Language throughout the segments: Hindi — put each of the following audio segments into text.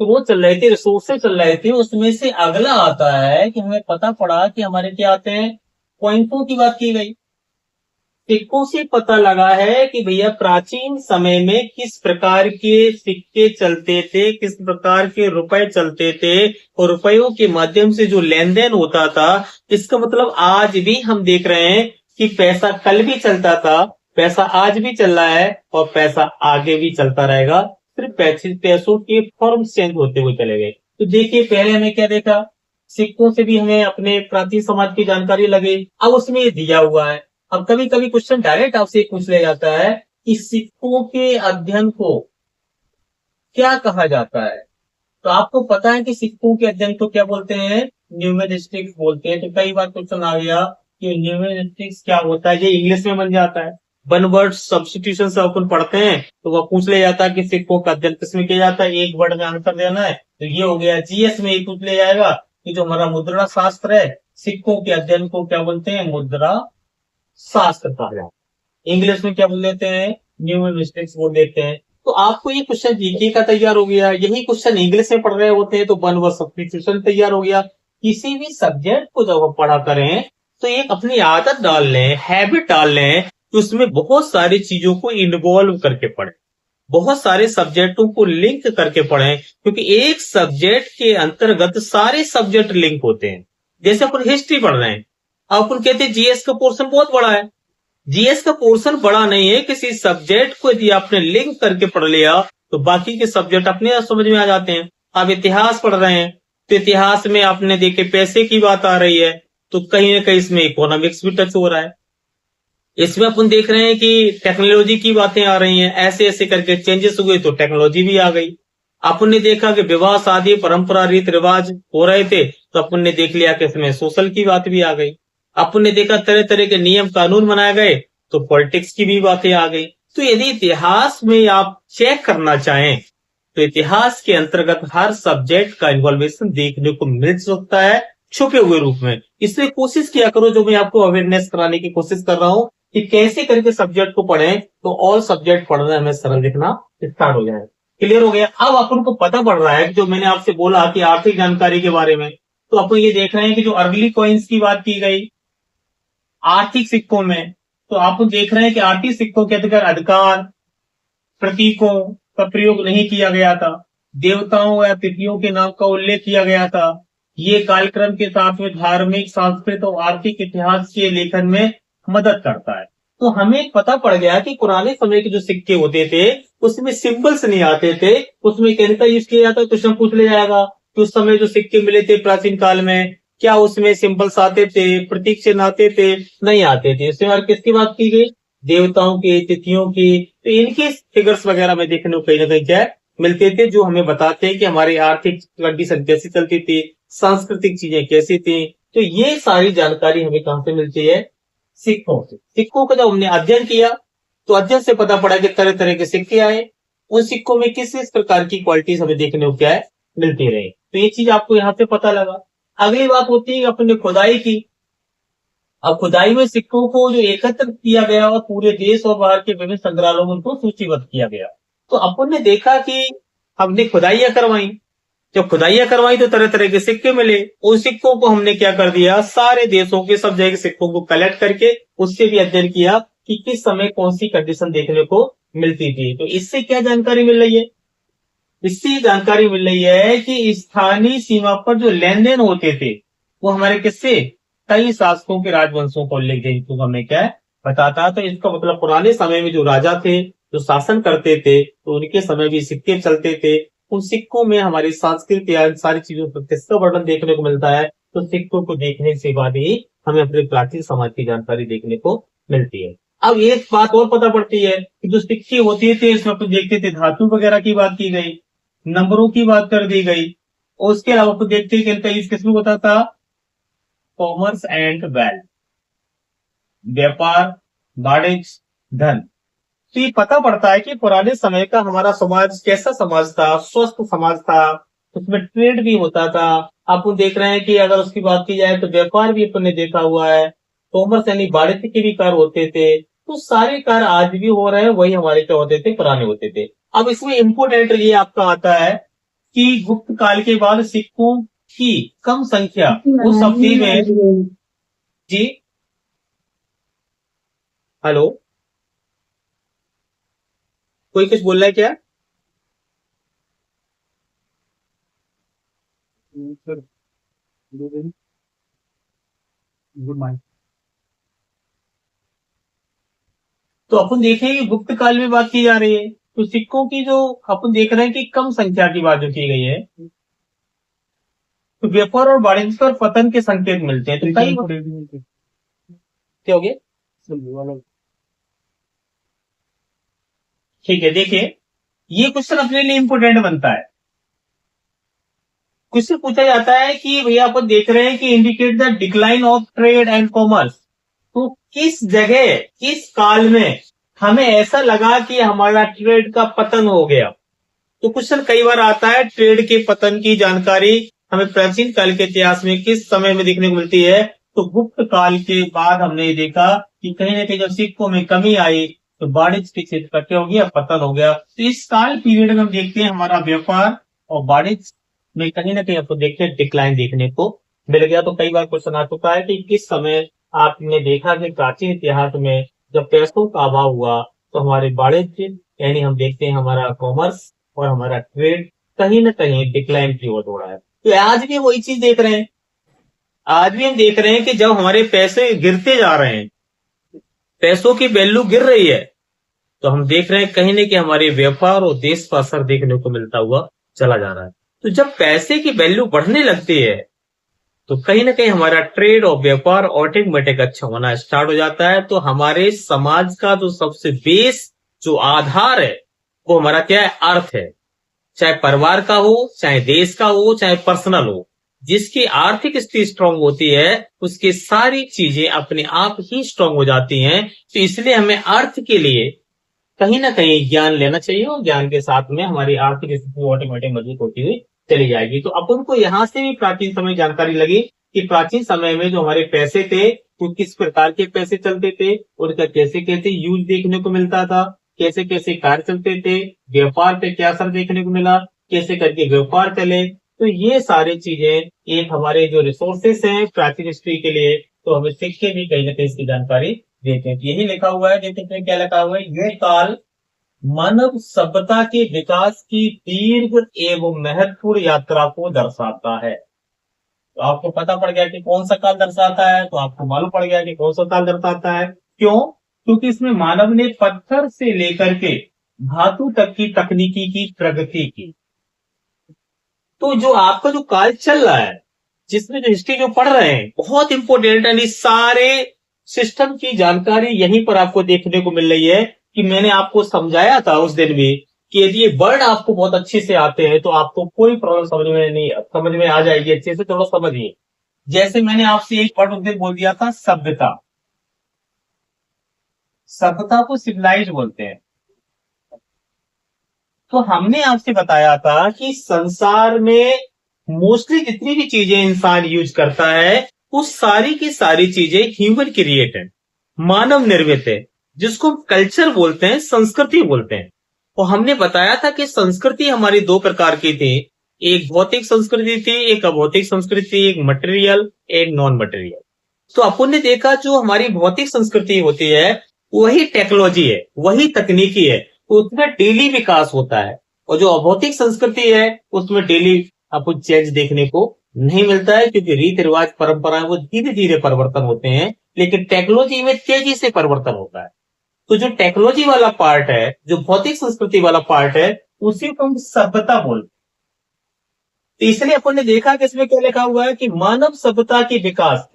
स्रोत चल रहे थे, रिसोर्सेज चल रहे थे, उसमें से अगला आता है कि हमें पता पड़ा कि हमारे क्या आते हैं, पॉइंटों की बात की गई। सिक्कों से पता लगा है कि भैया प्राचीन समय में किस प्रकार के सिक्के चलते थे, किस प्रकार के रुपए चलते थे, और रुपयों के माध्यम से जो लेन देन होता था। इसका मतलब आज भी हम देख रहे हैं कि पैसा कल भी चलता था, पैसा आज भी चल रहा है, और पैसा आगे भी चलता रहेगा। सिर्फ पैसों के फॉर्म चेंज होते हुए चले गए। तो देखिए, पहले हमें क्या देखा, सिक्कों से भी हमें अपने प्राचीन समाज की जानकारी लगी। अब उसमें ये दिया हुआ है। अब कभी कभी क्वेश्चन डायरेक्ट आपसे पूछ लिया जाता है कि सिक्कों के अध्ययन को क्या कहा जाता है। तो आपको पता है कि सिक्कों के अध्ययन को क्या बोलते हैं, न्यूमेरिस्टिक्स बोलते हैं। तो कई बार क्वेश्चन आ गया कि न्यूमेरिस्टिक्स क्या होता है, ये इंग्लिश में बन जाता है। वन वर्ड सब्स्टिट्यूशन से अपन पढ़ते हैं तो वह पूछ लिया जाता है कि सिक्कों का अध्ययन किसमें किया जाता है, एक वर्ड में आंसर देना है। तो ये हो गया। जीएस में ये पूछ लिया जाएगा कि जो हमारा मुद्रा शास्त्र है, सिक्कों के अध्ययन को क्या बोलते हैं, मुद्रा शास्त्र कहा जाता है। इंग्लिश में क्या बोल देते हैं, न्यूमेरिस्टिक्स बोल देते हैं। तो आपको ये क्वेश्चन जीके का तैयार हो गया। यही क्वेश्चन इंग्लिश में पढ़ रहे होते हैं तो वन वर्ड सब्स्टिट्यूशन तैयार हो गया। किसी भी सब्जेक्ट को जब आप पढ़ा करें तो एक अपनी आदत डाल लें, हैबिट डाल लें कि उसमें बहुत सारी चीजों को इन्वॉल्व करके पढ़ें, बहुत सारे सब्जेक्टों को लिंक करके पढ़ें, क्योंकि एक सब्जेक्ट के अंतर्गत सारे सब्जेक्ट लिंक होते हैं। जैसे अपन हिस्ट्री पढ़ रहे हैं, अपन कहते हैं जीएस का पोर्शन बहुत बड़ा है। जीएस का पोर्शन बड़ा नहीं है, किसी सब्जेक्ट को यदि आपने लिंक करके पढ़ लिया तो बाकी के सब्जेक्ट अपने आप समझ में आ जाते हैं। आप इतिहास पढ़ रहे हैं तो इतिहास में आपने देखे पैसे की बात आ रही है, तो कहीं ना कहीं इसमें इकोनॉमिक्स भी टच हो रहा है। इसमें अपन देख रहे हैं कि टेक्नोलॉजी की बातें आ रही हैं, ऐसे ऐसे करके चेंजेस हुए तो टेक्नोलॉजी भी आ गई। अपन ने देखा कि विवाह शादी परंपरा रीत रिवाज हो रहे थे तो अपन ने देख लिया कि इसमें सोशल की बात भी आ गई। अपन ने देखा तरह तरह के नियम कानून बनाए गए तो पॉलिटिक्स की भी बातें आ गई। तो यदि इतिहास में आप चेक करना चाहें तो इतिहास के अंतर्गत हर सब्जेक्ट का इन्वॉल्वेशन देखने को मिल सकता है छुपे हुए रूप में। इसलिए कोशिश किया करो, जो मैं आपको अवेयरनेस कराने की कोशिश कर रहा हूं कि कैसे करके सब्जेक्ट को पढ़ें तो ऑल सब्जेक्ट पढ़ना हमें सरल दिखना स्टार्ट हो जाए। क्लियर हो गया। अब अपन को पता पड़ रहा है कि जो मैंने आपसे बोला कि आर्थिक जानकारी के बारे में, तो अपन ये देख रहे हैं कि जो अर्ली कॉइन्स की बात की गई आर्थिक सिक्कों में, तो आप देख रहे हैं कि आर्थिक सिक्कों के अंतर्गत अधिकार प्रतीकों का प्रयोग नहीं किया गया था, देवताओं या तिथियों के नाम का उल्लेख किया गया था। ये कार्यक्रम के साथ में धार्मिक, सांस्कृतिक और आर्थिक इतिहास के लेखन में मदद करता है। तो हमें पता पड़ गया कि पुराने समय के जो सिक्के होते थे उसमें सिंबल्स नहीं आते थे, उसमें कहने का यूज किया जाता है। क्वेश्चन पूछ लिया जाएगा कि उस समय जो सिक्के मिले थे प्राचीन काल में, क्या उसमें सिंबल्स आते थे, प्रतीक चिन्ह आते थे, नहीं आते थे। इसमें और किसकी बात की गई, देवताओं की, तिथियों की। तो इनके फिगर्स वगैरह में देखने को कहीं ना कहीं क्या मिलते थे, जो हमें बताते हैं कि हमारी आर्थिक कंडीशन कैसी चलती थी, सांस्कृतिक चीजें कैसी थी। तो ये सारी जानकारी हमें कहां से मिलती है, सिक्कों से। सिक्कों का जब हमने अध्ययन किया तो अध्ययन से पता पड़ा कि तरह तरह के सिक्के आए, उन सिक्कों में किस किस प्रकार की क्वालिटीज हमें देखने को क्या है मिलती रही। तो ये चीज आपको यहाँ से पता लगा। अगली बात होती है अपने खुदाई की। अब खुदाई में सिक्कों को जो एकत्र किया गया और पूरे देश और बाहर के विभिन्न संग्रहालयों में उनको सूचीबद्ध किया गया। तो अपन ने देखा कि हमने खुदाइयां करवाई, जब खुदाइयां करवाई तो तरह तरह के सिक्के मिले। उन सिक्कों को हमने क्या कर दिया, सारे देशों के सब जगह के सिक्कों को कलेक्ट करके उससे भी अध्ययन किया कि किस समय कौन सी कंडीशन देखने को मिलती थी। तो इससे क्या जानकारी मिल रही है, इससे जानकारी मिल रही है कि स्थानीय सीमा पर जो लेन देन होते थे वो हमारे किससे, कई शासकों के राजवंशों का उल्लेख देखने हमें क्या बताता। तो इसका मतलब पुराने समय में जो राजा थे जो शासन करते थे तो उनके समय भी सिक्के चलते थे। उन सिक्कों में हमारी संस्कृति या सारी चीजों का किसका वर्णन देखने को मिलता है। तो सिक्कों को देखने से बाद ही हमें अपने प्राचीन समाज की जानकारी देखने को मिलती है। अब एक बात और पता पड़ती है कि जो सिक्के होते थे इसमें अपन देखते थे धातु वगैरह की बात की गई, नंबरों की बात कर दी गई, और उसके अलावा अपन देखते हैं कि इस किस्म होता था कॉमर्स एंड वेल्थ, व्यापार, वाणिज्य, धन। तो ये पता पड़ता है कि पुराने समय का हमारा समाज कैसा समाज था, स्वस्थ समाज था, उसमें ट्रेड भी होता था। आप देख रहे हैं कि अगर उसकी बात की जाए तो व्यापार भी अपन ने देखा हुआ है, कॉमर्स यानी वाणिज्य के भी कार्य होते थे। तो सारे कार्य आज भी हो रहे हैं, वही हमारे क्या होते थे, पुराने होते थे। अब इसमें इम्पोर्टेंट ये आपका आता है कि गुप्त काल के बाद सिक्कों की कम संख्या उस अवधि में। जी हेलो, कोई कुछ बोल रहा है क्या? Good morning. तो अपन देखें कि गुप्त काल में बात की जा रही है, तो सिक्कों की जो अपन देख रहे हैं कि कम संख्या की बात जो की गई है, तो व्यापार और वाणिज्य पर पतन के संकेत मिलते हैं। तो कई क्या हो गया? ठीक है, देखिए ये क्वेश्चन अपने लिए इंपोर्टेंट बनता है। क्वेश्चन पूछा जाता है कि भैया अपन देख रहे हैं कि indicate the decline of trade and commerce. तो किस जगह किस काल में हमें ऐसा लगा कि हमारा ट्रेड का पतन हो गया? तो क्वेश्चन कई बार आता है, ट्रेड के पतन की जानकारी हमें प्राचीन काल के इतिहास में किस समय में देखने को मिलती है? तो गुप्त काल के बाद हमने ये देखा कि कहीं ना कहीं जब सिक्कों में कमी आई तो वाणिज्य के क्षेत्र का क्या हो गया? पतन हो गया। तो इस काल पीरियड में हम देखते हैं हमारा व्यापार और वाणिज्य में कहीं ना कहीं आपको देखते हैं डिक्लाइन देखने को मिल गया। तो कई बार क्वेश्चन आ चुका है कि किस समय आपने देखा कि प्राचीन इतिहास में जब पैसों का अभाव हुआ तो हमारे वाणिज्य यानी हम देखते हैं हमारा कॉमर्स और हमारा ट्रेड कहीं ना कहीं डिक्लाइन की ओर दौड़ा है। तो आज भी वही चीज देख रहे हैं, आज भी हम देख रहे हैं कि जब हमारे पैसे गिरते जा रहे हैं, पैसों की वैल्यू गिर रही है, तो हम देख रहे हैं कहीं ना कहीं हमारे व्यापार और देश पर असर देखने को मिलता हुआ चला जा रहा है। तो जब पैसे की वैल्यू बढ़ने लगती है तो कहीं ना कहीं हमारा ट्रेड और व्यापार ऑटोमेटिक अच्छा होना स्टार्ट हो जाता है। तो हमारे समाज का जो सबसे बेस जो आधार है वो हमारा क्या है? अर्थ है। चाहे परिवार का हो, चाहे देश का हो, चाहे पर्सनल हो, जिसकी आर्थिक स्थिति स्ट्रांग होती है उसकी सारी चीजें अपने आप ही स्ट्रांग हो जाती हैं। तो इसलिए हमें अर्थ के लिए कहीं ना कहीं ज्ञान लेना चाहिए और ज्ञान के साथ में हमारी आर्थिक स्थिति ऑटोमेटिक मजबूत होती हुई चली जाएगी। तो अपन को यहां से भी प्राचीन समय जानकारी लगी कि प्राचीन समय में जो हमारे पैसे थे वो किस प्रकार के पैसे चलते थे, उनका कैसे कैसे यूज देखने को मिलता था, कैसे कैसे कार्य चलते थे, व्यापार पे क्या असर देखने को मिला, कैसे करके व्यापार चले। तो ये सारी चीजें एक हमारे जो रिसोर्सेस हैं प्राचीन हिस्ट्री के लिए, तो हमें सिक्के भी कहीं ना कहीं इसकी जानकारी देते हैं। यही लिखा हुआ है, देखते हैं क्या लिखा हुआ है। ये काल मानव सभ्यता के विकास की दीर्घ एवं महत्वपूर्ण यात्रा को दर्शाता है। तो आपको पता पड़ गया कि कौन सा काल दर्शाता है, तो आपको मालूम पड़ गया कि कौन सा काल दर्शाता है। क्यों? क्योंकि इसमें मानव ने पत्थर से लेकर के धातु तक की तकनीकी की प्रगति की। तो जो आपका जो काल चल रहा है, जिसमें जो हिस्ट्री जो पढ़ रहे हैं, बहुत इंपॉर्टेंट है। सारे सिस्टम की जानकारी यहीं पर आपको देखने को मिल रही है कि मैंने आपको समझाया था उस दिन भी कि यदि ये वर्ड आपको बहुत अच्छे से आते हैं तो आपको कोई प्रॉब्लम समझ में आ जाएगी। अच्छे से थोड़ा समझिए। जैसे मैंने आपसे एक वर्ड उस दिन बोल दिया था, सभ्यता। सभ्यता को सिविलाइज बोलते हैं। तो हमने आपसे बताया था कि संसार में मोस्टली जितनी भी चीजें इंसान यूज करता है वो सारी की सारी चीजें ह्यूमन क्रिएट है, मानव निर्मित है, जिसको हम कल्चर बोलते हैं, संस्कृति बोलते हैं। और हमने बताया था कि संस्कृति हमारी दो प्रकार की थी, एक भौतिक संस्कृति थी, एक अभौतिक संस्कृति, एक मटेरियल, एक नॉन मटेरियल। तो अपन ने देखा जो हमारी भौतिक संस्कृति होती है वही टेक्नोलॉजी है, वही तकनीकी है, उसमें डेली विकास होता है। और जो अभौतिक संस्कृति है उसमें डेली आपको चेंज देखने को नहीं मिलता है, क्योंकि रीति रिवाज परंपराएं वो धीरे धीरे परिवर्तन होते हैं, लेकिन टेक्नोलॉजी में तेजी से परिवर्तन होता है। तो जो टेक्नोलॉजी वाला पार्ट है, जो भौतिक संस्कृति वाला पार्ट है, उसी को हम सभ्यता बोलते हैं। तो इसलिए अपन ने देखा कि इसमें क्या लिखा हुआ है कि मानव सभ्यता की विकास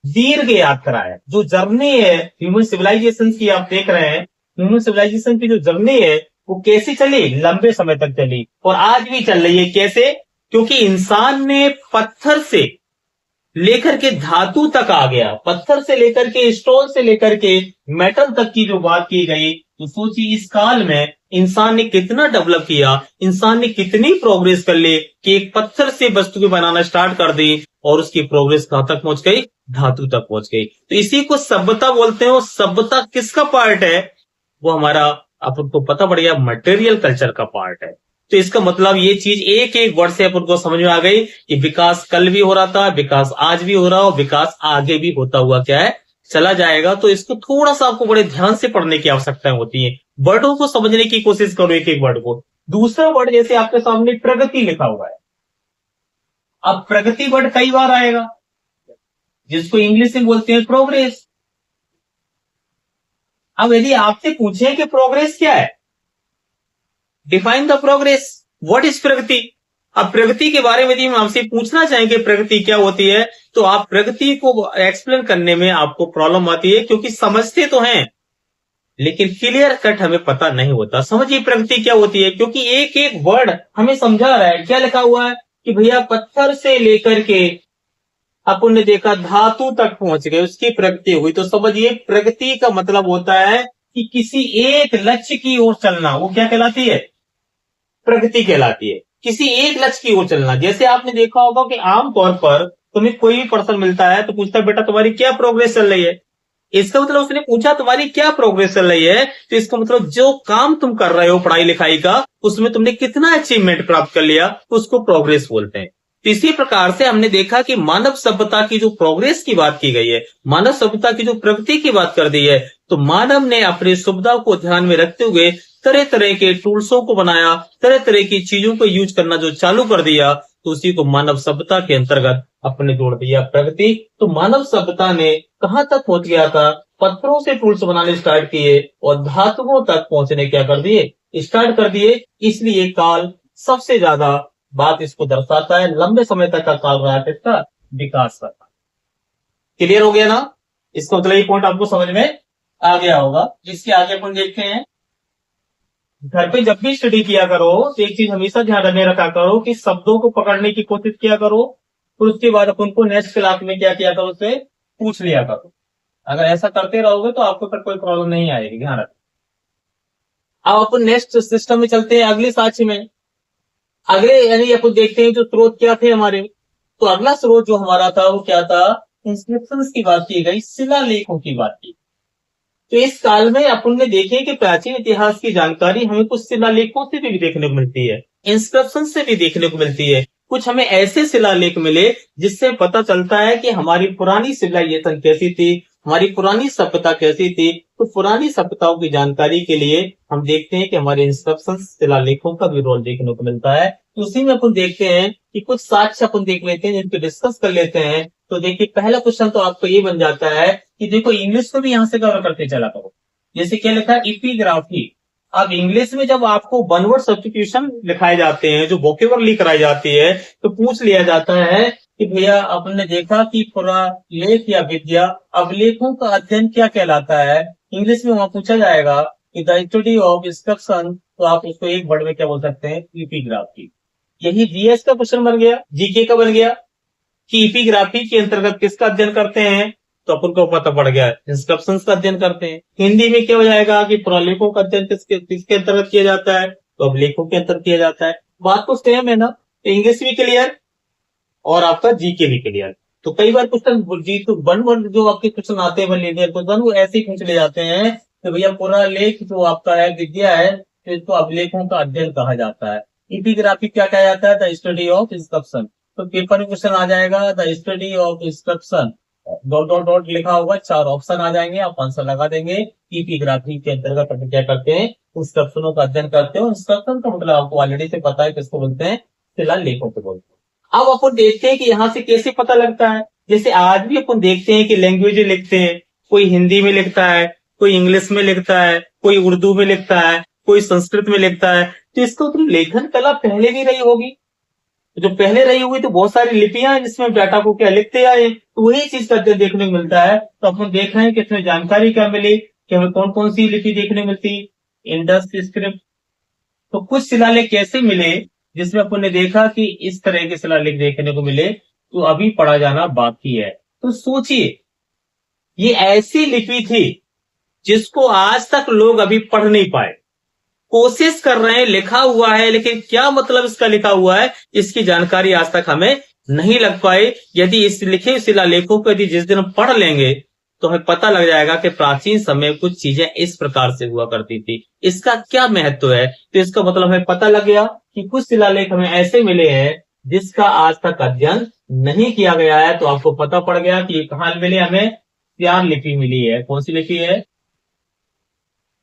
दीर्घ यात्रा है। जो जर्नी है ह्यूमन सिविलाइजेशन की, आप देख रहे हैं ह्यूमन सिविलाइजेशन की जो जर्नी है वो कैसे चली? लंबे समय तक चली और आज भी चल रही है। कैसे? क्योंकि इंसान ने पत्थर से लेकर के धातु तक आ गया, पत्थर से लेकर के स्टोन से लेकर के मेटल तक की जो बात की गई, तो सोचिए इस काल में इंसान ने कितना डेवलप किया, इंसान ने कितनी प्रोग्रेस कर ली कि एक पत्थर से वस्तु को बनाना स्टार्ट कर दी और उसकी प्रोग्रेस कहां तक पहुंच गई? धातु तक पहुंच गई। तो इसी को सभ्यता बोलते हैं। सभ्यता किसका पार्ट है? वो हमारा आपको पता पड़ गया मटेरियल कल्चर का पार्ट है। तो इसका मतलब ये चीज एक एक वर्ड से अपन को समझ में आ गई कि विकास कल भी हो रहा था, विकास आज भी हो रहा है और विकास आगे भी होता हुआ क्या है चला जाएगा। तो इसको थोड़ा सा आपको बड़े ध्यान से पढ़ने की आवश्यकता होती है, वर्डों को समझने की कोशिश करो एक एक वर्ड को। दूसरा वर्ड जैसे आपके सामने प्रगति लिखा हुआ है, अब प्रगति वर्ड कई बार आएगा जिसको इंग्लिश में बोलते हैं प्रोग्रेस। अब यदि आपसे पूछे कि प्रोग्रेस क्या है, define the progress, what is प्रगति। अब प्रगति के बारे में यदि हम आपसे पूछना चाहेंगे प्रगति क्या होती है, तो आप प्रगति को एक्सप्लेन करने में आपको प्रॉब्लम आती है, क्योंकि समझते तो हैं लेकिन क्लियर कट हमें पता नहीं होता। समझिए प्रगति क्या होती है, क्योंकि एक एक वर्ड हमें समझा रहा है। क्या लिखा हुआ है कि भैया पत्थर से लेकर के अपन ने देखा धातु तक पहुंच गए, उसकी प्रगति हुई। तो समझिए प्रगति का मतलब होता है कि किसी एक लक्ष्य की ओर चलना, वो क्या कहलाती है, प्रगति कहलाती है। किसी एक लक्ष्य की ओर चलना। जैसे आपने देखा होगा कि आमतौर पर तुम्हें कोई भी पर्सन मिलता है तो पूछता है बेटा तुम्हारी क्या प्रोग्रेस चल रही है। इसका मतलब उसने पूछा तुम्हारी क्या प्रोग्रेस चल रही है, तो इसका मतलब जो काम तुम कर रहे हो पढ़ाई लिखाई का, उसमें तुमने कितना अचीवमेंट प्राप्त कर लिया, उसको प्रोग्रेस बोलते हैं। तो इसी प्रकार से हमने देखा कि मानव सभ्यता की जो प्रोग्रेस की बात की गई है, मानव सभ्यता की जो प्रगति की बात कर दी है, तो मानव ने अपनी सुविधा को ध्यान में रखते हुए तरह तरह के टूल्सों को बनाया, तरह तरह की चीजों को यूज करना जो चालू कर दिया, तो उसी को मानव सभ्यता के अंतर्गत अपने जोड़ दिया प्रगति। तो मानव सभ्यता ने कहां तक पहुंच गया था, पत्थरों से टूल्स बनाने स्टार्ट किए और धातुओं तक पहुंचने क्या कर दिए, स्टार्ट कर दिए। इसलिए काल सबसे ज्यादा बात इसको दर्शाता है, लंबे समय तक का काल रहा है इसका विकास का। क्लियर हो गया ना, इसका मतलब ये पॉइंट आपको समझ में आ गया होगा। इसके आगे अपन देखते हैं, घर पे जब भी स्टडी किया करो तो एक चीज हमेशा ध्यान रखने रखा करो कि शब्दों को पकड़ने की कोशिश किया करो, फिर उसके बाद अपन को नेक्स्ट क्लास में क्या किया करो, उससे पूछ लिया करो। अगर ऐसा करते रहोगे तो आपको फिर कोई प्रॉब्लम नहीं आएगी, ध्यान रखना। अब अपन नेक्स्ट सिस्टम में चलते हैं, अगले साक्ष्य में। अगले यानी अपन देखते हैं जो स्रोत क्या थे हमारे। तो अगला स्रोत जो हमारा था वो क्या था, इंस्क्रिप्शंस की बात की गई, शिलालेखों की बात की। तो इस काल में अपन ने देखे कि प्राचीन इतिहास की जानकारी हमें कुछ शिलालेखों से भी देखने को मिलती है, इंस्क्रिप्शन से भी देखने को मिलती है। कुछ हमें ऐसे शिलालेख मिले जिससे पता चलता है कि हमारी पुरानी सिविलाइजेशन कैसी थी, हमारी पुरानी सभ्यता कैसी थी। तो पुरानी सभ्यताओं की जानकारी के लिए हम देखते हैं कि हमारे इंस्क्रिप्शन शिलालेखों का भी रोल देखने को मिलता है। तो उसी में अपन देखते हैं कि कुछ साक्ष्य अपन देख लेते हैं जिनको डिस्कस कर लेते हैं। तो देखिए पहला क्वेश्चन तो आपको ये बन जाता है कि देखो इंग्लिश को भी यहां से कवर करते चला करो। जैसे क्या लिखा है, इपिग्राफी। अब इंग्लिश में जब आपको वन वर्ड सब्स्टिट्यूशन लिखाए जाते हैं, जो वोकेबुलरी कराई जाती है, तो पूछ लिया जाता है कि भैया आपने देखा कि पुरालेख या विद्या अभिलेखों का अध्ययन क्या कहलाता है। इंग्लिश में वहां पूछा जाएगा कि द स्टडी ऑफ इंस्क्रिप्शन, तो आप उसको एक वर्ड में क्या बोल सकते हैं, इपिग्राफी। यही जीएस का क्वेश्चन बन गया, जीके का बन गया कि इपिग्राफी के अंतर्गत किसका अध्ययन करते हैं, तो अपन को पता पड़ गया इंस्क्रिप्शंस का अध्ययन करते हैं। हिंदी में क्या हो जाएगा कि पुरालेखों का अध्ययन किसके अंतर्गत किया जाता है, तो अभिलेखों के अंतर्गत किया जाता है। बात तो सेम है ना, इंग्लिश भी क्लियर और आपका जीके भी क्लियर। तो कई बार क्वेश्चन जी तो वन वर्ड जो आपके क्वेश्चन आते हैं लीनियर क्वेश्चन, वो ऐसे ही पूछ ले जाते हैं कि भैया पुरालेख जो आपका है विद्या है, तो इसको अभिलेखों का अध्ययन कहा जाता है। इपिग्राफी क्या कहा जाता है, द स्टडी ऑफ इंस्क्रिप्शन। तो पेपर में क्वेश्चन आ जाएगा the study of inscription, dot dot dot लिखा होगा, 4 ऑप्शन आ जाएंगे, आप आंसर लगा देंगे। इपिग्राफी के अंतर्गत अपन क्या करते हैं, इंस्क्रिप्शनों का अध्ययन करते हो। इंस्क्रिप्शन का मतलब आपको ऑलरेडी से पता है किसको बोलते हैं, शिलालेखों को बोलते हैं। अब अपन देखते हैं कि यहाँ से कैसे पता लगता है। जैसे आज भी अपन देखते हैं कि लैंग्वेज लिखते हैं, कोई हिंदी में लिखता है, कोई इंग्लिश में लिखता है, कोई उर्दू में लिखता है, कोई संस्कृत में लिखता है। तो इसको तो लेखन कला पहले भी रही होगी, जो पहले रही होगी तो बहुत सारी लिपियां हैं जिसमें डाटा को क्या लिखते आए, तो वही चीज का देखने को मिलता है। तो अपन देख रहे हैं कि इसमें जानकारी क्या मिली कि हमें कौन कौन सी लिपि देखने को मिलती, इंडस स्क्रिप्ट। तो कुछ शिलालेख कैसे मिले जिसमें अपन ने देखा कि इस तरह के शिलालेख देखने को मिले, तो अभी पढ़ा जाना बाकी है। तो सोचिए ये ऐसी लिपि थी जिसको आज तक लोग अभी पढ़ नहीं पाए, कोशिश कर रहे हैं, लिखा हुआ है लेकिन क्या मतलब इसका लिखा हुआ है इसकी जानकारी आज तक हमें नहीं लग पाई। यदि इस लिखे शिलालेखों को यदि जिस दिन हम पढ़ लेंगे तो हमें पता लग जाएगा कि प्राचीन समय में कुछ चीजें इस प्रकार से हुआ करती थी। इसका क्या महत्व है? तो इसका मतलब हमें पता लग गया कि कुछ शिलालेख हमें ऐसे मिले हैं जिसका आज तक अध्ययन नहीं किया गया है। तो आपको पता पड़ गया कि कहाँ मिले, हमें सियार लिपि मिली है। कौन सी लिपि है?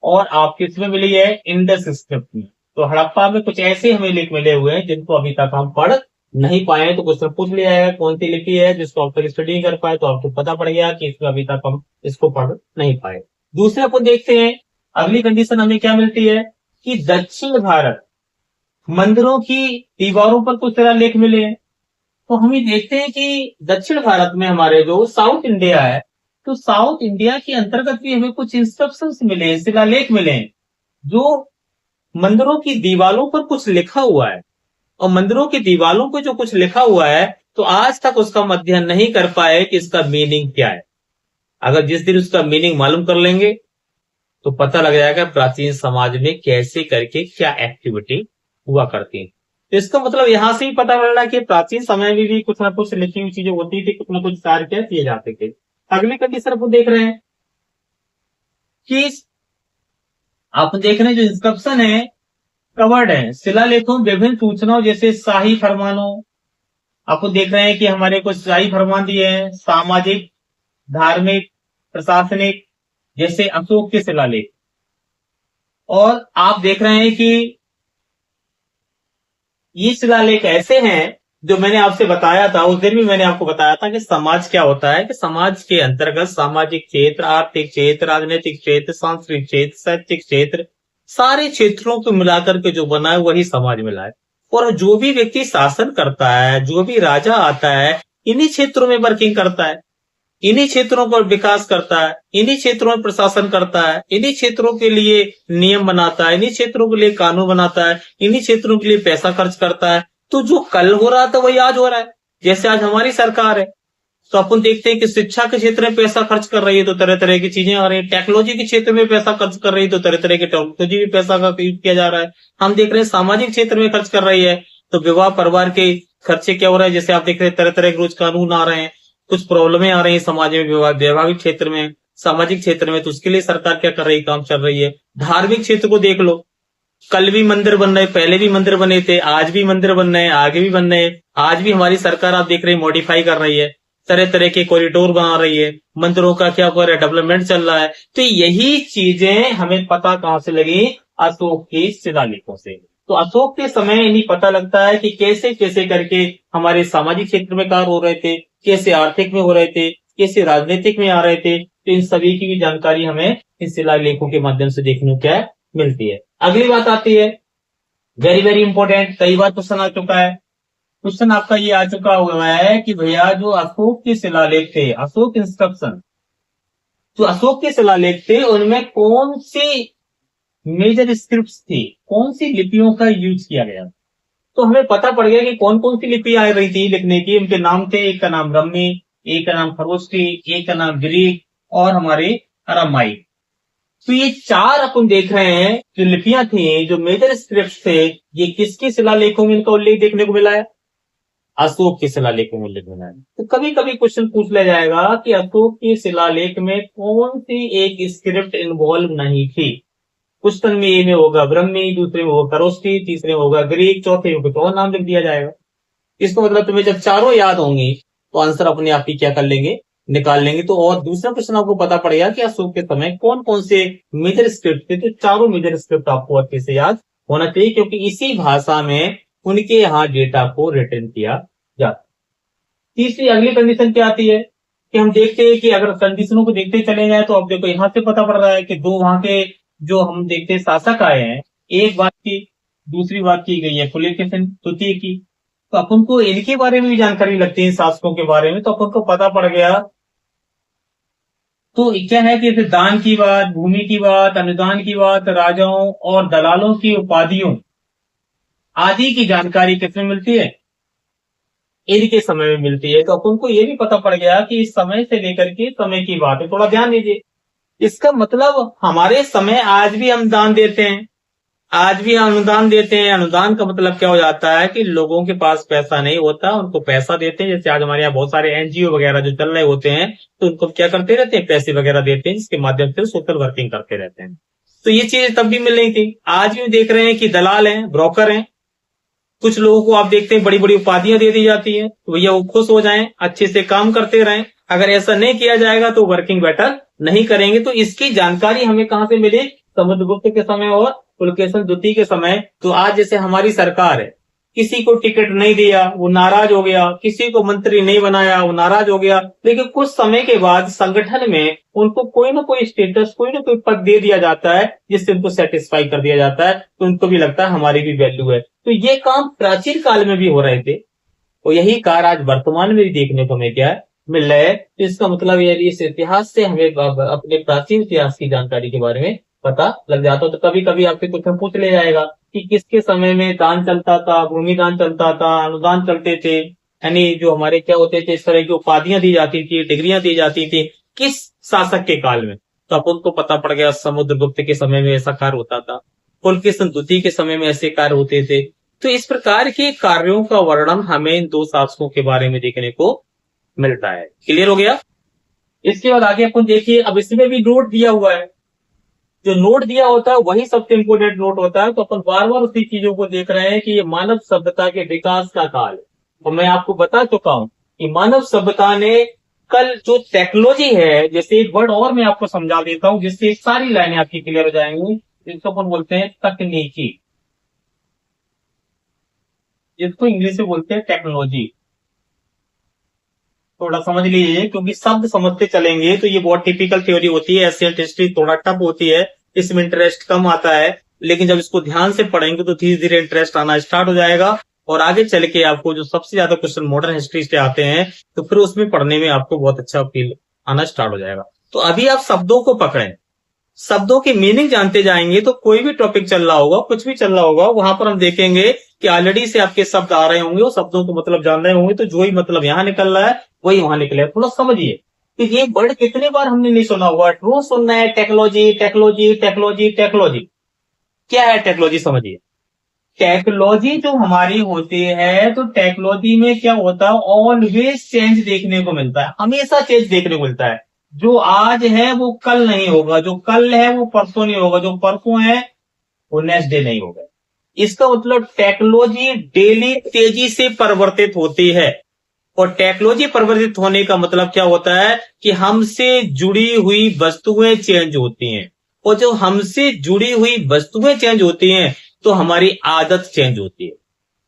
और आप किसमें मिली है? इंडस स्क्रिप्ट में। तो हड़प्पा में कुछ ऐसे हमें लिख मिले हुए हैं जिनको अभी तक हम पढ़ नहीं पाए। तो क्वेश्चन पूछ लिया है कौन सी लिपि है जिसको अब तक स्टडी नहीं कर पाए, तो आपको पता पड़ गया कि इसमें अभी तक हम इसको पढ़ नहीं पाए। दूसरे अपन देखते हैं, अगली कंडीशन हमें क्या मिलती है कि दक्षिण भारत मंदिरों की दीवारों पर कुछ शिलालेख मिले हैं। तो हम ये देखते हैं कि दक्षिण भारत में हमारे जो साउथ इंडिया है, तो साउथ इंडिया के अंतर्गत भी हमें कुछ इंस्ट्रक्शंस मिले हैं, शिलालेख मिले हैं, जो मंदिरों की दीवारों पर कुछ लिखा हुआ है। और मंदिरों की दीवारों पर जो कुछ लिखा हुआ है, तो आज तक उसका हम अध्ययन नहीं कर पाए कि इसका मीनिंग क्या है। अगर जिस दिन उसका मीनिंग मालूम कर लेंगे तो पता लग जाएगा प्राचीन समाज में कैसे करके क्या एक्टिविटी हुआ करती है। तो इसका मतलब यहां से ही पता लग रहा है कि प्राचीन समय में भी कुछ ना कुछ लिखी हुई चीजें होती थी, कुछ ना कुछ कार्य क्या किए जाते थे। अगले कंडीशन अपन देख रहे हैं कि आप देख रहे हैं जो इंस्क्रिप्शन है कवर्ड है शिलालेखों विभिन्न सूचनाओं जैसे शाही फरमानों। आपको देख रहे हैं कि हमारे कुछ शाही फरमान दिए हैं, सामाजिक, धार्मिक, प्रशासनिक, जैसे अशोक के शिलालेख। और आप देख रहे हैं कि ये शिलालेख ऐसे हैं जो मैंने आपसे बताया था, उस दिन भी मैंने आपको बताया था कि समाज क्या होता है, कि समाज के अंतर्गत सामाजिक क्षेत्र, आर्थिक क्षेत्र, राजनीतिक क्षेत्र, सांस्कृतिक क्षेत्र, शैक्षिक क्षेत्र, सारे क्षेत्रों को मिलाकर के जो बना है वही समाज मिला है। और जो भी व्यक्ति शासन करता है, जो भी राजा आता है, इन्हीं क्षेत्रों में वर्किंग करता है, इन्हीं क्षेत्रों पर विकास करता है, इन्हीं क्षेत्रों में प्रशासन करता है, इन्हीं क्षेत्रों के लिए नियम बनाता है, इन्हीं क्षेत्रों के लिए कानून बनाता है, इन्हीं क्षेत्रों के लिए पैसा खर्च करता है। तो जो कल हो रहा था वही आज हो रहा है। जैसे आज हमारी सरकार है, तो अपन देखते हैं कि शिक्षा के क्षेत्र में पैसा खर्च कर रही है तो तरह तरह की चीजें आ रही है, टेक्नोलॉजी के क्षेत्र में पैसा खर्च कर रही है तो तरह तरह की टेक्नोलॉजी में पैसा का यूज किया जा रहा है। हम देख रहे हैं सामाजिक क्षेत्र में खर्च कर रही है, तो विवाह परिवार के खर्चे क्या हो रहे हैं, जैसे आप देख रहे हैं तरह तरह के रोज कानून आ रहे हैं, कुछ प्रॉब्लमें आ रही है समाज में, वैवाहिक क्षेत्र में, सामाजिक क्षेत्र में, तो उसके लिए सरकार क्या कर रही है, काम चल रही है। धार्मिक क्षेत्र को देख लो, कल भी मंदिर बन रहे, पहले भी मंदिर बने थे, आज भी मंदिर बन रहे हैं, आगे भी बन रहे हैं। आज भी हमारी सरकार आप देख रहे हैं मॉडिफाई कर रही है, तरह तरह के कॉरिडोर बना रही है, मंदिरों का क्या हो रहा है, डेवलपमेंट चल रहा है। तो यही चीजें हमें पता कहां से लगी? अशोक के शिलालेखों से। तो अशोक के समय इन्हीं पता लगता है कि कैसे कैसे करके हमारे सामाजिक क्षेत्र में कार्य हो रहे थे, कैसे आर्थिक में हो रहे थे, कैसे राजनीतिक में आ रहे थे। तो इन सभी की भी जानकारी हमें इन शिलालेखों के माध्यम से देखने को क्या मिलती है। अगली बात आती है, वेरी वेरी इंपॉर्टेंट, कई बार क्वेश्चन आ चुका है, क्वेश्चन आपका ये आ चुका हुआ है कि भैया जो अशोक के शिलालेख थे, अशोक इंस्क्रिप्शन, जो अशोक के शिलालेख थे उनमें कौन सी मेजर स्क्रिप्ट्स थी, कौन सी लिपियों का यूज किया गया। तो हमें पता पड़ गया कि कौन कौन सी लिपि आ रही थी लिखने की। उनके नाम थे, एक का नाम ब्रह्मी, एक का नाम खरोष्टी, एक का नाम ग्रीक और हमारी अरामाई। तो ये चार अपन देख रहे हैं जो लिपियां थी, जो मेजर स्क्रिप्ट्स थे, ये किसके शिलालेखों में इनका उल्लेख देखने को मिला है? अशोक के शिलालेखों में उल्लेख मिला है। तो कभी कभी क्वेश्चन पूछ लिया जाएगा कि अशोक के शिलालेख में कौन सी एक स्क्रिप्ट इन्वॉल्व नहीं थी। क्वेश्चन में ए में होगा ब्रह्मी, दूसरे में होगा खरोष्टी, तीसरे में होगा ग्रीक, चौथे में कुछ और नाम लिख दिया जाएगा। इसका मतलब तुम्हें जब चारों याद होंगी तो आंसर अपने आप ही क्या कर लेंगे, निकाल लेंगे। तो और दूसरा क्वेश्चन आपको पता पड़ गया कि अशोक के समय कौन कौन से मेजर स्क्रिप्ट थे। तो चारों मेजर स्क्रिप्ट आपको अच्छे से याद होना चाहिए, क्योंकि इसी भाषा में उनके यहाँ डेटा को रिटर्न किया जाता। तीसरी अगली कंडीशन क्या आती है कि हम देखते हैं कि अगर कंडीशनों को देखते चले जाए तो अब देखो यहां से पता पड़ रहा है कि दो वहां के जो हम देखते हैं शासक आए हैं, एक बात की, दूसरी बात की गई है पुलकेशिन तृतीय की। तो अपन को इनके बारे में भी जानकारी लगती है, शासकों के बारे में। तो अपन को पता पड़ गया तो क्या है कि दान की बात, भूमि की बात, अनुदान की बात, राजाओं और दलालों की उपाधियों आदि की जानकारी किसमें मिलती है? इनके समय में मिलती है। तो अपन को यह भी पता पड़ गया कि इस समय से लेकर के समय की बात है। थोड़ा ध्यान दीजिए, इसका मतलब हमारे समय आज भी हम दान देते हैं, आज भी अनुदान देते हैं। अनुदान का मतलब क्या हो जाता है कि लोगों के पास पैसा नहीं होता, उनको पैसा देते हैं। जैसे आज हमारे यहाँ बहुत सारे एनजीओ वगैरह जो चल रहे होते हैं, तो उनको क्या करते रहते हैं, पैसे वगैरह देते हैं, जिसके माध्यम से सोशल वर्किंग करते रहते हैं। तो ये चीजें तब भी मिल रही थी। आज भी देख रहे हैं कि दलाल हैं, ब्रोकर हैं। कुछ लोगों को आप देखते हैं बड़ी बड़ी उपाधियां दे ी जाती हैं, तो भैया वो खुश हो जाएं, अच्छे से काम करते रहें। अगर ऐसा नहीं किया जाएगा तो वर्किंग बेटर नहीं करेंगे। तो इसकी जानकारी हमें कहां से मिली? समुद्रगुप्त के समय और पुलकेशन द्वितीय के समय। तो आज जैसे हमारी सरकार है, किसी को टिकट नहीं दिया वो नाराज हो गया, किसी को मंत्री नहीं बनाया वो नाराज हो गया, लेकिन कुछ समय के बाद संगठन में उनको कोई ना कोई स्टेटस, कोई ना कोई पद दे दिया जाता है, जिससे उनको सेटिस्फाई कर दिया जाता है, तो उनको भी लगता है हमारी भी वैल्यू है। तो ये काम प्राचीन काल में भी हो रहे थे, और यही कार्य आज वर्तमान में भी देखने को हमें क्या मिल रहा है। तो इसका मतलब यदि इस इतिहास से हमें अपने प्राचीन इतिहास की जानकारी के बारे में पता लग जाता, तो कभी कभी आपसे क्वेश्चन पूछ ले जाएगा कि किसके समय में दान चलता था, भूमि दान चलता था, अनुदान चलते थे, यानी जो हमारे क्या होते थे, इस तरह की उपाधियां दी जाती थी, डिग्रियां दी जाती थी, किस शासक के काल में। तो अपन को पता पड़ गया समुद्रगुप्त के समय में ऐसा कार्य होता था, पुलकेशन द्वितीय के समय में ऐसे कार्य होते थे। तो इस प्रकार के कार्यों का वर्णन हमें इन दो शासकों के बारे में देखने को मिलता है। क्लियर हो गया? इसके बाद आगे अपन देखिए, अब इसमें भी नोट दिया हुआ है। जो नोट दिया होता है वही सबसे इंपोर्टेंट नोट होता है। तो अपन बार बार उसी चीजों को देख रहे हैं कि ये मानव सभ्यता के विकास का काल है। और मैं आपको बता चुका हूं कि मानव सभ्यता ने कल जो टेक्नोलॉजी है, जैसे एक वर्ड और मैं आपको समझा देता हूं जिससे सारी लाइनें आपकी क्लियर हो जाएंगी, जिसको अपन बोलते हैं तकनीकी, जिसको इंग्लिश में बोलते हैं टेक्नोलॉजी। थोड़ा समझ लीजिए, क्योंकि शब्द समझते चलेंगे तो ये बहुत टिपिकल थ्योरी होती है। एशियन हिस्ट्री थोड़ा टफ होती है, इसमें इंटरेस्ट कम आता है, लेकिन जब इसको ध्यान से पढ़ेंगे तो धीरे धीरे इंटरेस्ट आना स्टार्ट हो जाएगा। और आगे चल के आपको जो सबसे ज्यादा क्वेश्चन मॉडर्न हिस्ट्री से आते हैं, तो फिर उसमें पढ़ने में आपको बहुत अच्छा फील आना स्टार्ट हो जाएगा। तो अभी आप शब्दों को पकड़ें, शब्दों की मीनिंग जानते जाएंगे, तो कोई भी टॉपिक चल रहा होगा, कुछ भी चल रहा होगा, वहां पर हम देखेंगे कि ऑलरेडी से आपके शब्द आ रहे होंगे, वो शब्दों को मतलब जान रहे होंगे, तो जो ही मतलब यहां निकल रहा है वही वहां निकलेगा। थोड़ा समझिए कि ये वर्ड कितने बार हमने नहीं सुना हुआ, रोज सुनना है टेक्नोलॉजी टेक्नोलॉजी टेक्नोलॉजी टेक्नोलॉजी। क्या है टेक्नोलॉजी? समझिए, टेक्नोलॉजी जो हमारी होती है, तो टेक्नोलॉजी में क्या होता है, ऑलवेज चेंज देखने को मिलता है, हमेशा चेंज देखने को मिलता है। जो आज है वो कल नहीं होगा, जो कल है वो परसों नहीं होगा, जो परसों है वो नेक्स्ट डे नहीं होगा। इसका मतलब टेक्नोलॉजी डेली तेजी से परिवर्तित होती है। और टेक्नोलॉजी परिवर्तित होने का मतलब क्या होता है कि हमसे जुड़ी हुई वस्तुएं चेंज होती हैं, और जो हमसे जुड़ी हुई वस्तुएं चेंज होती हैं तो हमारी आदत चेंज होती है,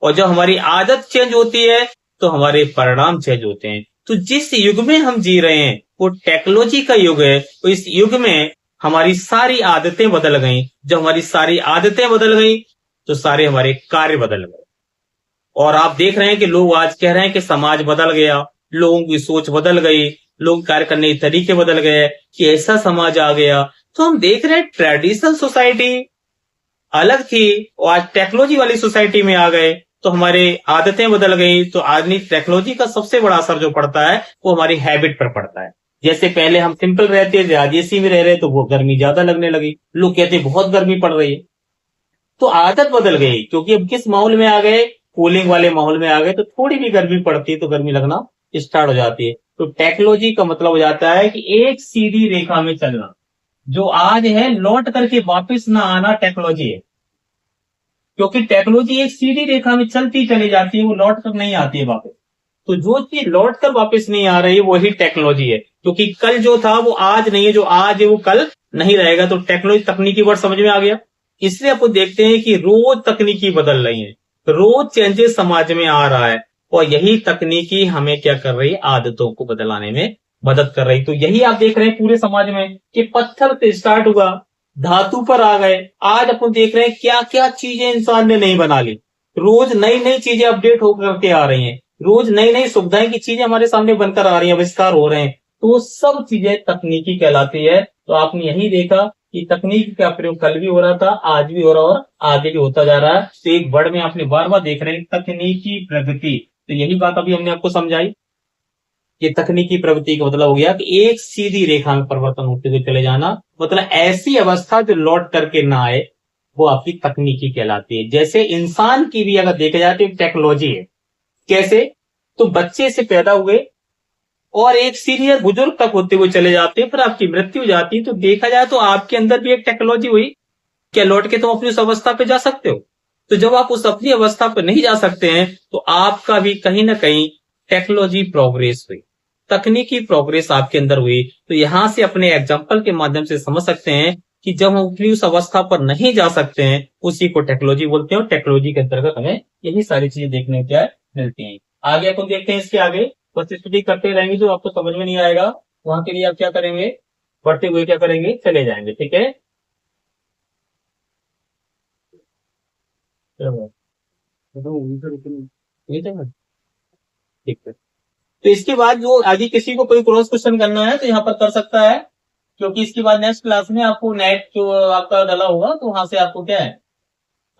और जब हमारी आदत चेंज होती है तो हमारे परिणाम चेंज होते हैं। तो जिस युग में हम जी रहे हैं वो टेक्नोलॉजी का युग है। तो इस युग में हमारी सारी आदतें बदल गई। जब हमारी सारी आदतें बदल गई तो सारे हमारे कार्य बदल गए। और आप देख रहे हैं कि लोग आज कह रहे हैं कि समाज बदल गया, लोगों की सोच बदल गई, लोग कार्य करने के तरीके बदल गए, कि ऐसा समाज आ गया। तो हम देख रहे हैं ट्रेडिशनल सोसाइटी अलग थी और आज टेक्नोलॉजी वाली सोसाइटी में आ गए, तो हमारे आदतें बदल गई। तो आदमी टेक्नोलॉजी का सबसे बड़ा असर जो पड़ता है वो हमारी हैबिट पर पड़ता है। जैसे पहले हम सिंपल रहते थे, आज एसी में रह रहे तो वो गर्मी ज्यादा लगने लगी, लोग कहते बहुत गर्मी पड़ रही है। तो आदत बदल गई, क्योंकि अब किस माहौल में आ गए, कूलिंग वाले माहौल में आ गए, तो थोड़ी भी गर्मी पड़ती है तो गर्मी लगना स्टार्ट हो जाती है। तो टेक्नोलॉजी का मतलब हो जाता है कि एक सीधी रेखा में चलना। जो आज है लौट करके वापस ना आना टेक्नोलॉजी है, क्योंकि टेक्नोलॉजी एक सीधी रेखा में चलती चली जाती है, वो लौट कर नहीं आती है वापस। तो जो चीज लौट कर वापस नहीं आ रही है वही टेक्नोलॉजी है, क्योंकि कल जो था वो आज नहीं है, जो आज है वो कल नहीं रहेगा। तो टेक्नोलॉजी तकनीकी वर्ड समझ में आ गया। इसलिए आपको देखते हैं कि रोज तकनीकी बदल रही है, रोज चेंजेस समाज में आ रहा है, और यही तकनीकी हमें क्या कर रही है, आदतों को बदलाने में मदद कर रही। तो यही आप देख रहे हैं पूरे समाज में कि पत्थर से स्टार्ट हुआ, धातु पर आ गए, आज अपन देख रहे हैं क्या क्या चीजें इंसान ने नहीं बना ली। रोज नई नई चीजें अपडेट होकर के आ रही हैं, रोज नई नई सुविधाएं की चीजें हमारे सामने बनकर आ रही हैं, आविष्कार हो रहे हैं। तो वो सब चीजें तकनीकी कहलाती है। तो आपने यही देखा कि तकनीक का प्रयोग कल भी हो रहा था, आज भी हो रहा और आगे भी होता जा रहा है। तो एक वर्ड में आपने बार बार देख रहे हैं तकनीकी प्रगति। तो यही बात अभी हमने आपको समझाई कि तकनीकी प्रगति का मतलब हो गया कि एक सीधी रेखा में परिवर्तन होते हुए चले जाना, मतलब ऐसी अवस्था जो लौट करके ना आए, वो आपकी तकनीकी कहलाती है। जैसे इंसान की भी अगर देखा जाए तो एक टेक्नोलॉजी है। कैसे? तो बच्चे से पैदा हुए और एक सीनियर बुजुर्ग तक होते हुए चले जाते हैं, फिर आपकी मृत्यु हो जाती है, तो देखा जाए तो आपके अंदर भी एक टेक्नोलॉजी हुई। क्या लौट के तुम अपनी उस अवस्था पे जा सकते हो? तो जब आप उस अपनी अवस्था पर नहीं जा सकते हैं तो आपका भी कहीं ना कहीं टेक्नोलॉजी प्रोग्रेस हुई, तकनीकी प्रोग्रेस आपके अंदर हुई। तो यहां से अपने एग्जाम्पल के माध्यम से समझ सकते हैं कि जब हम अपनी उस अवस्था पर नहीं जा सकते हैं उसी को टेक्नोलॉजी बोलते हैं, और टेक्नोलॉजी के अंतर्गत हमें यही सारी चीजें देखने को क्या है, मिलती हैं। आगे अपन देखते हैं इसके आगे, बस स्टडी करते रहेंगे, जो आपको समझ में नहीं आएगा वहां के लिए आप क्या करेंगे, बढ़ते हुए क्या करेंगे, चले जाएंगे। ठीक है, चलो, ठीक है, ठीक है। तो इसके बाद जो आगे किसी को कोई क्रॉस क्वेश्चन करना है तो यहाँ पर कर सकता है, क्योंकि इसके बाद नेक्स्ट क्लास में आपको नेट जो आपका डाला होगा तो वहां से आपको क्या है,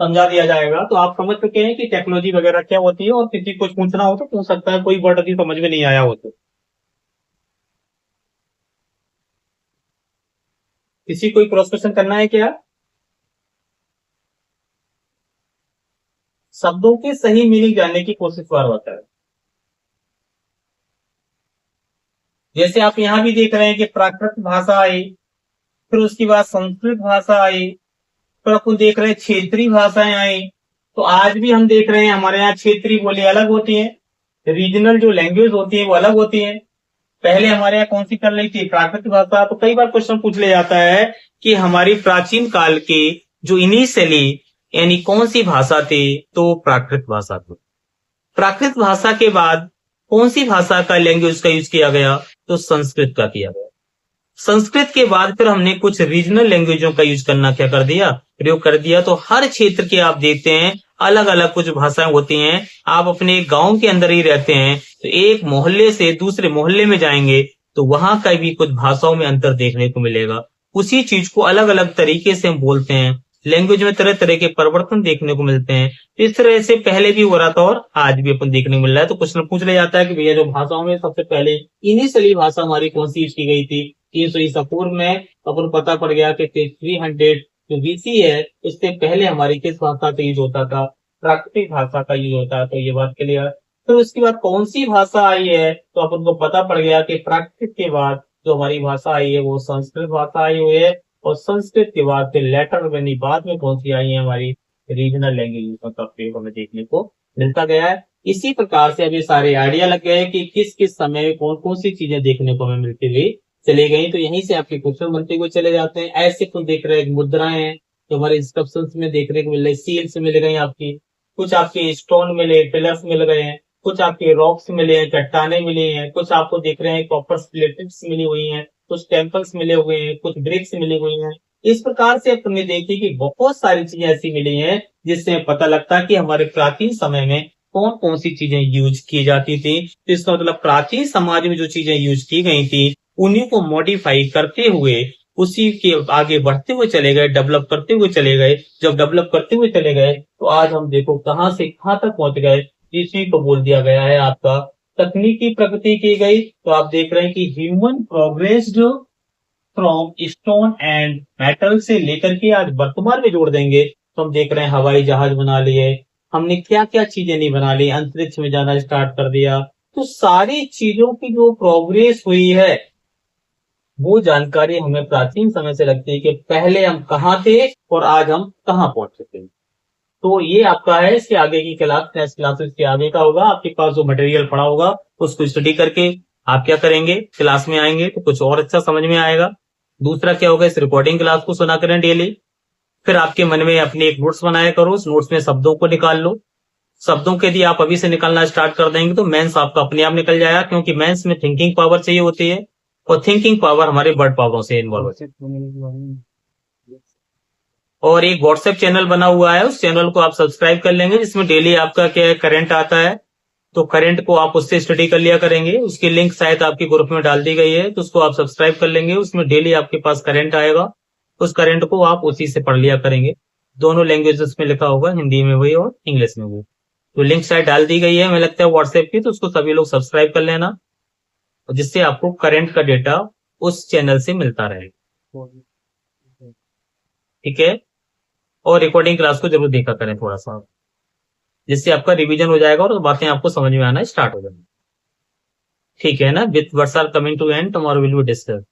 समझा दिया जाएगा। तो आप समझ सके हैं कि टेक्नोलॉजी वगैरह क्या होती है, और किसी को पूछना हो तो पूछ सकता है, कोई वर्ड अभी समझ में नहीं आया हो तो। किसी कोई क्रॉस क्वेश्चन करना है क्या? शब्दों की सही मीनिंग जानने की कोशिश बार होता है। जैसे आप यहाँ भी देख रहे हैं कि प्राकृत भाषा आई, फिर उसके बाद संस्कृत भाषा आई, फिर अपन देख रहे हैं क्षेत्रीय भाषाएं आई। तो आज भी हम देख रहे हैं हमारे यहाँ क्षेत्रीय बोली अलग होती है, रीजनल जो लैंग्वेज होती है वो अलग होती है। पहले हमारे यहाँ कौन सी चल रही थी, प्राकृत भाषा। तो कई बार क्वेश्चन पूछ लिया जाता है कि हमारी प्राचीन काल के जो इनिशियली यानी कौन सी भाषा थी, तो प्राकृत भाषा थी। प्राकृत भाषा के बाद कौन सी भाषा का लैंग्वेज का यूज किया गया, तो संस्कृत का किया गया। संस्कृत के बाद फिर हमने कुछ रीजनल लैंग्वेजों का यूज करना क्या कर दिया, प्रयोग कर दिया। तो हर क्षेत्र के आप देखते हैं अलग अलग कुछ भाषाएं होती हैं। आप अपने गांव के अंदर ही रहते हैं तो एक मोहल्ले से दूसरे मोहल्ले में जाएंगे तो वहां का भी कुछ भाषाओं में अंतर देखने को मिलेगा। उसी चीज को अलग अलग तरीके से हम बोलते हैं, लैंग्वेज में तरह तरह के परिवर्तन देखने को मिलते हैं। इस तरह से पहले भी हो रहा था और आज भी अपन देखने को मिल रहा है। तो क्वेश्चन पूछ लिया जाता है कि भैया जो भाषाओं में सबसे पहले इनिशियली भाषा हमारी कौन सी यूज की गई थी, 300 ईसा पूर्व में। अपन पता पड़ गया कि 300 जो बीसी है उससे पहले हमारी किस भाषा का यूज होता था, प्राकृतिक भाषा का यूज होता है। तो ये बात क्लियर। तो उसके बाद कौन सी भाषा आई है, तो अपन को पता पड़ गया कि प्राकृतिक के बाद जो हमारी भाषा आई है वो संस्कृत भाषा आई हुई है, और संस्कृत के बाद फिर लेटर यानी बाद में कौन सी आई है, हमारी रीजनल लैंग्वेज का प्रयोग हमें देखने को मिलता गया है। इसी प्रकार से अभी सारे आइडिया लग गए कि किस किस समय में कौन कौन सी चीजें देखने को हमें मिलती हुई चले गई। तो यहीं से आपके क्वेश्चन बनते हुए चले जाते हैं। ऐसे कुछ देख रहे हैं, मुद्राएं हैं जो हमारे इंस्क्रिप्शन में देखने को मिल रही, सील्स मिल गई आपकी, कुछ आपके स्टोन मिले, पिलर्स मिल गए हैं, कुछ आपके रॉक्स मिले हैं, चट्टाने मिली हैं, कुछ आपको देख रहे हैं कॉपर प्लेटेट्स मिली हुई हैं, कुछ टेम्पल्स मिले हुए हैं, कुछ ब्रिक्स मिली हुई हैं। इस प्रकार से अपने देखिए कि बहुत सारी चीजें ऐसी मिली हैं जिससे पता लगता है कि हमारे प्राचीन समय में कौन कौन सी चीजें यूज की जाती थी। तो इसका मतलब प्राचीन समाज में जो चीजें यूज की गई थी उन्हीं को मॉडिफाई करते हुए उसी के आगे बढ़ते हुए चले गए, डेवलप करते हुए चले गए। जब डेवलप करते हुए चले गए तो आज हम देखो कहां से कहां तक पहुंच गए। इसी को बोल दिया गया है आपका तकनीकी प्रगति की गई। तो आप देख रहे हैं कि ह्यूमन प्रोग्रेस जो फ्रॉम स्टोन एंड मेटल से लेकर के आज वर्तमान में जोड़ देंगे तो हम देख रहे हैं हवाई जहाज बना लिए, हमने क्या क्या चीजें नहीं बना ली, अंतरिक्ष में जाना स्टार्ट कर दिया। तो सारी चीजों की जो प्रोग्रेस हुई है वो जानकारी हमें प्राचीन समय से लगती है कि पहले हम कहाँ थे और आज हम कहाँ पहुंच चुके हैं। तो ये आपका है, इसके आगे की क्लास नेक्स्ट क्लासेस के आगे का होगा। आपके पास जो मटेरियल पड़ा होगा उसको स्टडी करके आप क्या करेंगे, क्लास में आएंगे तो कुछ और अच्छा समझ में आएगा। दूसरा क्या होगा, इस रिकॉर्डिंग क्लास को सुना करें डेली। फिर आपके मन में अपने एक नोट्स बनाया करो, उस नोट्स में शब्दों को निकाल लो। शब्दों के यदि आप अभी से निकालना स्टार्ट कर देंगे तो मेंस आपका अपने आप निकल जाएगा, क्योंकि मेंस में थिंकिंग पावर चाहिए होती है और थिंकिंग पावर हमारे वर्ड पावरों से इन्वॉल्व होती है। और एक व्हाट्सएप चैनल बना हुआ है, उस चैनल को आप सब्सक्राइब कर लेंगे जिसमें डेली आपका क्या है करंट आता है। तो करंट को आप उससे स्टडी कर लिया करेंगे। उसकी लिंक शायद आपके ग्रुप में डाल दी गई है, तो उसको आप सब्सक्राइब कर लेंगे। उसमें डेली आपके पास करंट आएगा, उस करंट को आप उसी से पढ़ लिया करेंगे। दोनों लैंग्वेजेस में लिखा होगा, हिंदी में भी और इंग्लिश में भी। तो लिंक शायद डाल दी गई है मुझे लगता है व्हाट्सएप की, तो उसको सभी लोग सब्सक्राइब कर लेना, जिससे आपको करंट का डेटा उस चैनल से मिलता रहेगा। ठीक है। और रिकॉर्डिंग क्लास को जरूर देखा करें थोड़ा सा, जिससे आपका रिवीजन हो जाएगा और बातें आपको समझ में आना स्टार्ट हो जाएंगी। ठीक है ना? With words are coming to end, tomorrow will be discuss.